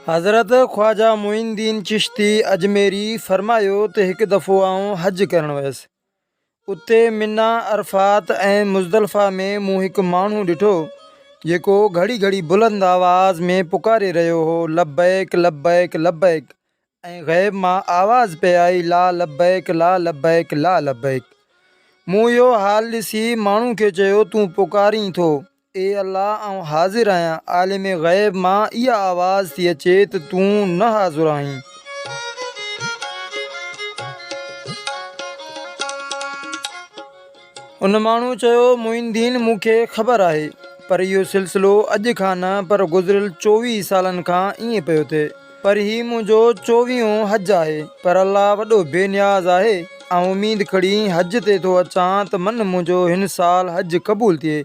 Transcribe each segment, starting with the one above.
हज़रत ख्वाजा मोइनुद्दीन चिश्ती अजमेरी फरमायो त हिकु दफ़ो आऊं हज करण वियुसि। उते मिना अरफात ऐं मुज़दलिफ़ा में मूं हिकु माण्हू ॾिठो जेको घड़ी घड़ी बुलंद आवाज़ में पुकारे रहियो हो, लब्बैक लब्बैक लब्बैक। ऐं ग़ैब मां आवाज़ पे आई, ला लब्बैक ला लब्बैक ला लब्बैक। मूं इहो हाल ॾिसी माण्हू खे चयो, तूं पुकारीं थो, ए अल्लाह आउं हाज़िर आहियां। आलिम ग़ैब मां इहा आवाज़ थी अचे त तूं न हाज़िर आहीं। उन माण्हू चयो, मोइनुद्दीन मूंखे ख़बर आहे, पर इहो सिलसिलो अॼु खां न पर गुज़िरियल 24 सालनि खां ईअं पियो थिए। पर ही मुंहिंजो 24हों हज आहे। पर अल्लाह वॾो बेनियाज़ आहे। ऐं उमीद खणी हज ते थो अचां त मन मुंहिंजो हिन साल हज क़बूल थिए,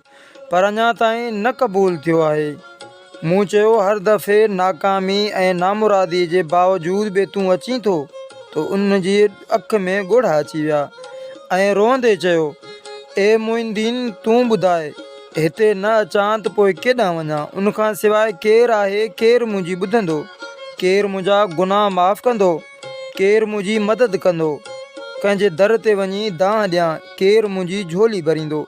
पर अञा ताईं न क़बूल थियो आहे। मूं चयो, हर दफ़े नाकामी ऐं नामुरादी जे बावजूद बि तूं अचीं थो। तो उन जी अख में ॻोढ़ा अची विया ऐं रोअंदे चयो, ए मोइनुद्दीन, तूं ॿुधाए, हिते न अचां त पोइ केॾां वञां? उन खां सवाइ केरु आहे? केरु मुंहिंजी ॿुधंदो? केरु मुंहिंजा गुनाह माफ़ कंदो? केरु मुंहिंजी मदद कंदो? कंहिंजे दर ते वञी दांह ॾियां? केरु मुंहिंजी झोली भरींदो?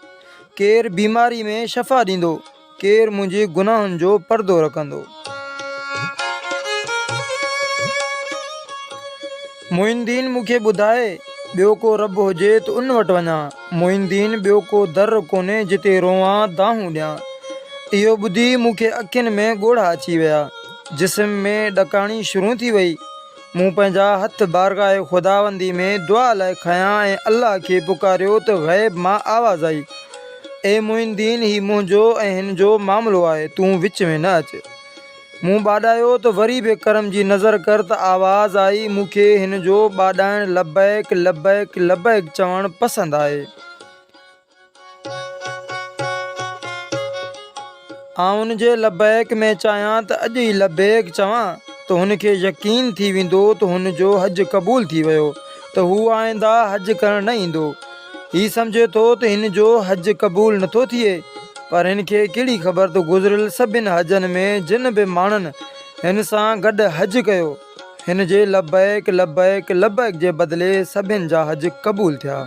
केरु बीमारी में शफ़ा ॾींदो? केरु मुंहिंजे गुनाहनि जो पर्दो रखंदो? मोइनुद्दीन मूंखे ॿुधाए, ॿियो को रब हुजे त उन वटि वञा। मोइनुद्दीन, ॿियो को दर कोन्हे जिते रोवां दाहूं ॾियां। इहो ॿुधी मूंखे अखियुनि में ॻोढ़ा अची विया, जिस्म में ॾकाणी शुरू थी वई। मूं पंहिंजा हथ बारगाह ख़ुदावंदी में दुआ लाइ खयां ऐं अल्लाह खे पुकारियो त ग़ैब मां आवाज़ आई, ए मोइनुद्दीन, ही मुंहिंजो ऐं हिन जो मामिलो आहे, तूं विच में न अच। मूं ॿाॾायो त वरी बि करम जी नज़र कर त आवाज़ आई। मूंखे हिन जो ॿाॾाइण लब्बैक लब्बैक लब्बैक चवणु पसंदि आहे। आउं उन जे लब्बैक में चाहियां त अॼु ई लब्बैक चवां त हुनखे यकीन थी वेंदो त हुन जो हज क़बूल थी वियो, त हू आईंदा हज करण न ईंदो। ही सम्झे थो त हिन जो हज क़बूल नथो थिए, पर हिन खे कहिड़ी ख़बर त गुज़िरियल सभिनि हजनि में जिन बि माण्हुनि हिन सां गॾु हज कयो, हिन जे लब्बैक लब्बैक लब्बैक जे बदिले सभिनि जा हज क़बूल थिया।